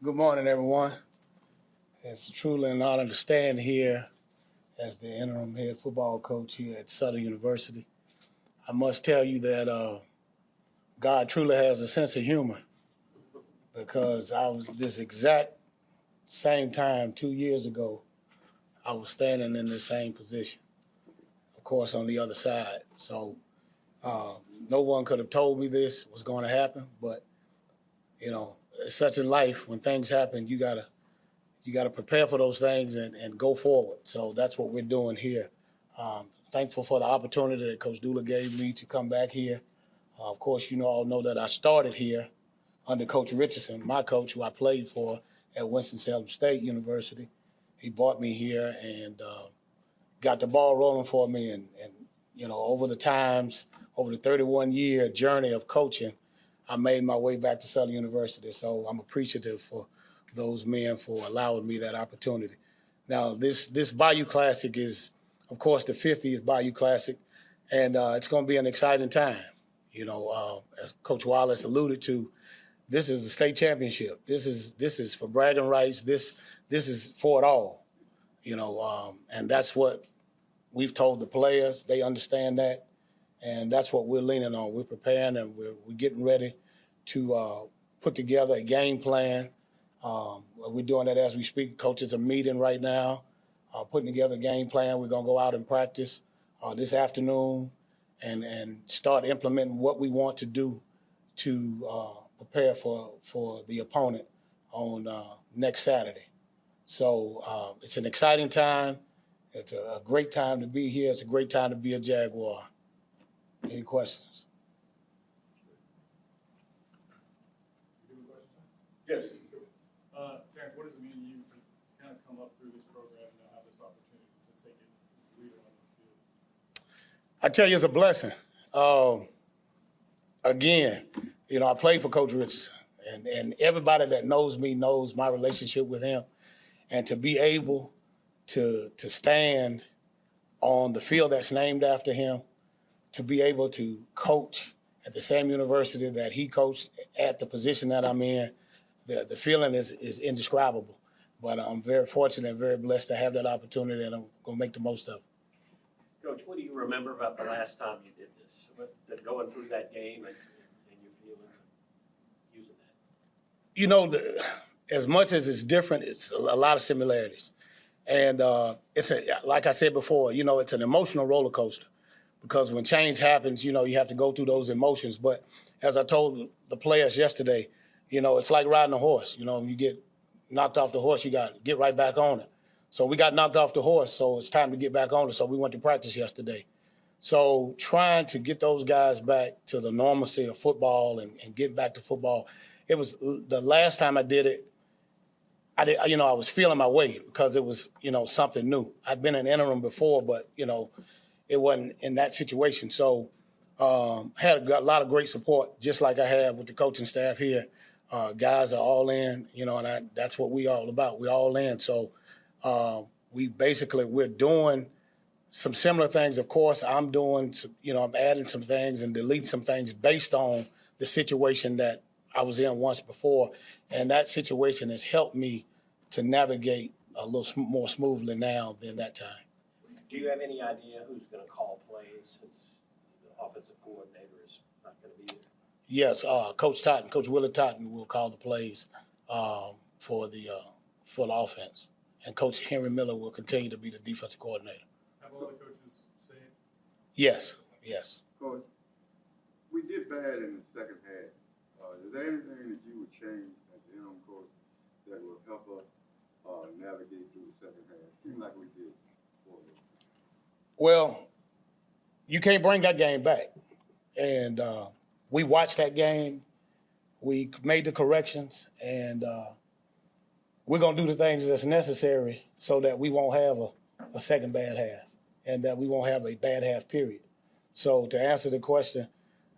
Good morning, everyone. It's truly an honor to stand here as the interim head football coach here at Southern University. I must tell you that God truly has a sense of humor because I was this exact same time 2 years ago, I was standing in the same position, of course, on the other side. So no one could have told me this was going to happen, but, it's such in life when things happen, you gotta prepare for those things and go forward. So that's what we're doing here. Thankful for the opportunity that Coach Dula gave me to come back here. Of course, all know that I started here under Coach Richardson, my coach, who I played for at Winston-Salem State University. He brought me here and got the ball rolling for me. And over the 31-year journey of coaching, I made my way back to Southern University. So I'm appreciative for those men for allowing me that opportunity. Now, this Bayou Classic is, of course, the 50th Bayou Classic, and it's going to be an exciting time. As Coach Wallace alluded to, this is the state championship. This is for bragging rights. This is for it all. And that's what we've told the players. They understand that, and that's what we're leaning on. We're preparing and we're getting ready to put together a game plan. We're doing that as we speak. Coaches are meeting right now, putting together a game plan. We're going to go out and practice this afternoon and start implementing what we want to do to prepare for the opponent on next Saturday. So it's an exciting time. It's a great time to be here. It's a great time to be a Jaguar. Any questions? Yes. Terrance, what does it mean to you to kind of come up through this program and now have this opportunity to take it as a leader on the field? I tell you, it's a blessing. Again, I played for Coach Richardson, and everybody that knows me knows my relationship with him. And to be able to stand on the field that's named after him, to be able to coach at the same university that he coached at the position that I'm in, the feeling is indescribable. But I'm very fortunate and very blessed to have that opportunity, and I'm going to make the most of it. Coach, what do you remember about the last time you did this? Going through that game and your feeling using that? As much as it's different, it's a lot of similarities. And like I said before, it's an emotional roller coaster because when change happens, you have to go through those emotions. But as I told the players yesterday, it's like riding a horse. You get knocked off the horse, you got to get right back on it. So we got knocked off the horse, so it's time to get back on it. So we went to practice yesterday. So trying to get those guys back to the normalcy of football and get back to football, it was the last time I did it, I was feeling my way because it was, something new. I'd been an interim before, but, it wasn't in that situation. So had a lot of great support, just like I have with the coaching staff here. Guys are all in, and that's what we all about. We're all in. So we're doing some similar things. Of course, I'm doing, I'm adding some things and deleting some things based on the situation that I was in once before. And that situation has helped me to navigate a little more smoothly now than that time. Do you have any idea who's going to call plays since the offensive coordinator is not going to be there? Yes, Coach Willard Totten will call the plays for the offense, and Coach Henry Miller will continue to be the defensive coordinator. Have all the coaches say it? Yes. Coach, we did bad in the second half. Is there anything that you would change as the interim coach that will help us navigate through the second half? Seems like we did. Well, you can't bring that game back, and we watched that game. We made the corrections, and we're going to do the things that's necessary so that we won't have a second bad half and that we won't have a bad half period. So to answer the question,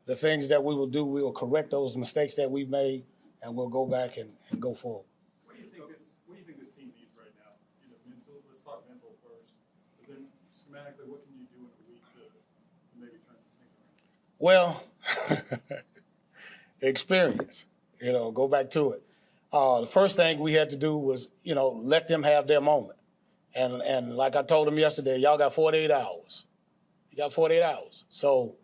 the things that we will do, we will correct those mistakes that we've made, and we'll go back and go forward. What do you think this team needs right now? Mental. Let's talk mental first. But then schematically, what can you do in a week to maybe turn some things around? Well, experience. Go back to it. The first thing we had to do was, let them have their moment. And like I told them yesterday, y'all got 48 hours. You got 48 hours. So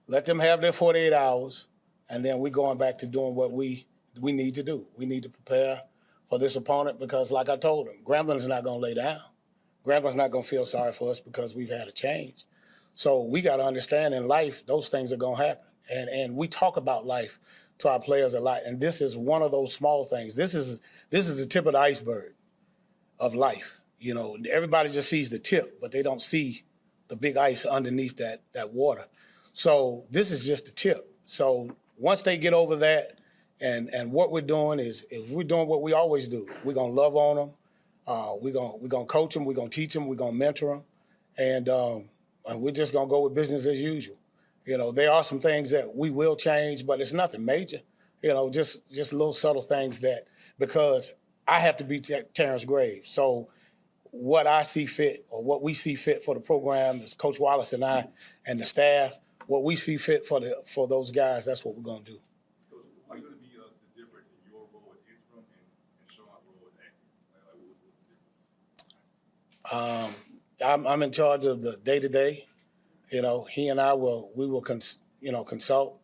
let them have their 48 hours, and then we're going back to doing what we need to do. We need to prepare for this opponent because, like I told them, Grambling's not going to lay down. Grambling's not going to feel sorry for us because we've had a change. So we got to understand in life, those things are going to happen. And we talk about life to our players a lot, and this is one of those small things. This is the tip of the iceberg of life. Everybody just sees the tip, but they don't see the big ice underneath that water. So this is just the tip. So once they get over that, and what we're doing is we're doing what we always do. We're gonna love on them. We're gonna coach them. We're gonna teach them. We're gonna mentor them, and we're just gonna go with business as usual. There are some things that we will change, but it's nothing major. Just little subtle things that because I have to be Terrance Graves. So what I see fit or what we see fit for the program is Coach Wallace and I and the staff. What we see fit for those guys, that's what we're going to do. Coach, what's going to be the difference in your role as interim and Sean's role as active? What's the difference? I'm in charge of the day-to-day. He and I will consult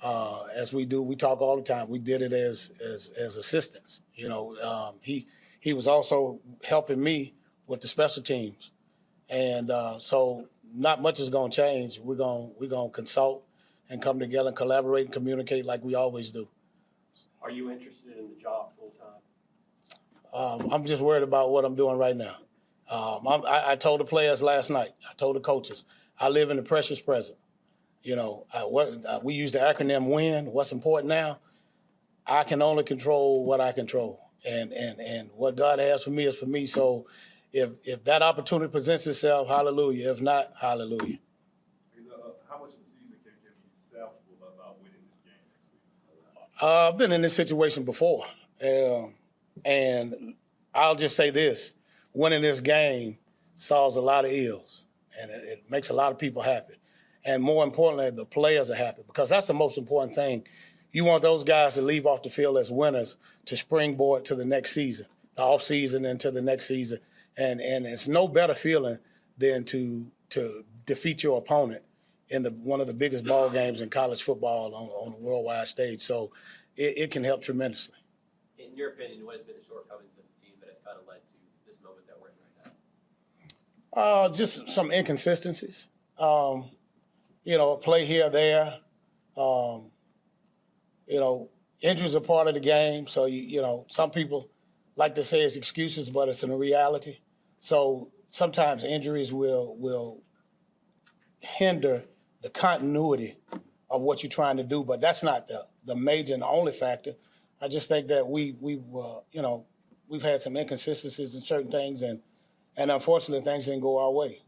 as we do. We talk all the time. We did it as assistants. He was also helping me with the special teams, and so not much is going to change. We're going to consult and come together and collaborate and communicate like we always do. Are you interested in the job full time? I'm just worried about what I'm doing right now. I told the players last night. I told the coaches. I live in the precious present. We use the acronym WIN. What's important now? I can only control what I control, and what God has for me is for me. So, if that opportunity presents itself, hallelujah. If not, hallelujah. How much of the season can you be salvageable about winning this game next week? I've been in this situation before, and I'll just say this: winning this game solves a lot of ills, and it makes a lot of people happy. And more importantly, the players are happy because that's the most important thing. You want those guys to leave off the field as winners to springboard to the next season, the off season into the next season. And it's no better feeling than to defeat your opponent in one of the biggest ball games in college football on a worldwide stage. So it can help tremendously. In your opinion, what has been the shortcomings of the team that has kind of led to this moment that we're in right now? Just some inconsistencies. A play here or there. Injuries are part of the game. So, some people like to say it's excuses, but it's in reality. So sometimes injuries will hinder the continuity of what you're trying to do, but that's not the major and the only factor. I just think that we've had some inconsistencies in certain things, and unfortunately things didn't go our way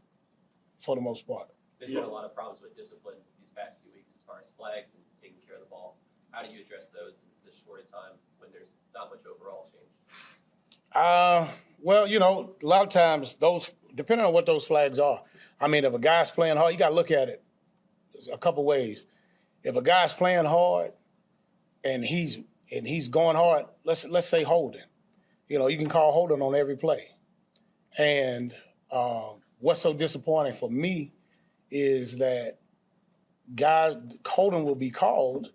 for the most part. There's been a lot of problems with discipline these past few weeks as far as flags and taking care of the ball. How do you address those in this short a time when there's not much overall change? Well, a lot of times those, depending on what those flags are. I mean, if a guy's playing hard, you got to look at it a couple ways. If a guy's playing hard and he's going hard, let's say holding. You can call holding on every play. And what's so disappointing for me is that guys holding will be called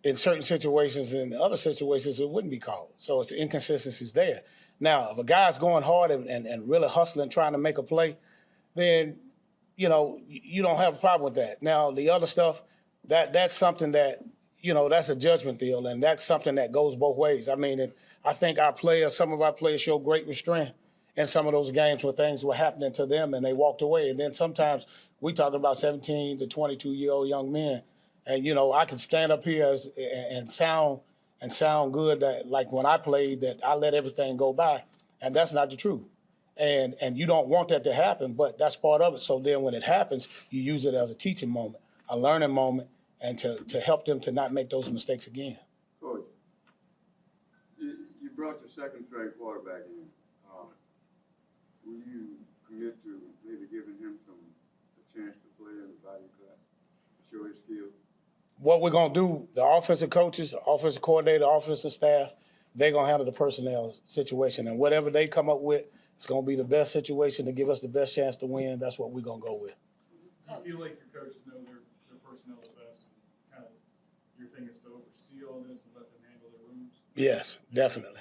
in certain situations, and other situations it wouldn't be called. So it's inconsistencies there. Now, if a guy's going hard and really hustling, trying to make a play, then, you don't have a problem with that. Now, the other stuff, that's something that, that's a judgment deal, and that's something that goes both ways. I mean, I think some of our players show great restraint in some of those games where things were happening to them and they walked away. And then sometimes we talking about 17 to 22-year-old young men. And, I can stand up here and sound good that, like when I played, that I let everything go by. And that's not the truth. And you don't want that to happen, but that's part of it. So then when it happens, you use it as a teaching moment, a learning moment, and to help them to not make those mistakes again. Coach, you brought your second-string quarterback in. Will you commit to maybe giving him a chance to play in the Bayou Classic, to show his skills? What we're going to do, the offensive coaches, the offensive coordinator, the offensive staff, they're going to handle the personnel situation. And whatever they come up with, it's going to be the best situation to give us the best chance to win. That's what we're going to go with. Do you feel like your coaches know their personnel the best? And kind of your thing is to oversee all this and let them handle their rooms? Yes, definitely.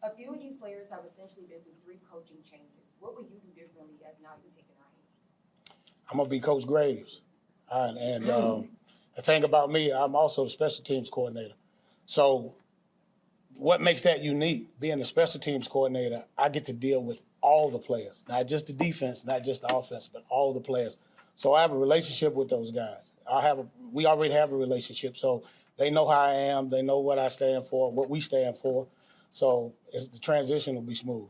A few of these players have essentially been through 3 coaching changes. What would you do differently as now you're taking our hands? I'm going to be Coach Graves. And the thing about me, I'm also the special teams coordinator. So what makes that unique, being the special teams coordinator, I get to deal with all the players, not just the defense, not just the offense, but all the players. So I have a relationship with those guys. We already have a relationship, so they know how I am. They know what I stand for, what we stand for. So the transition will be smooth.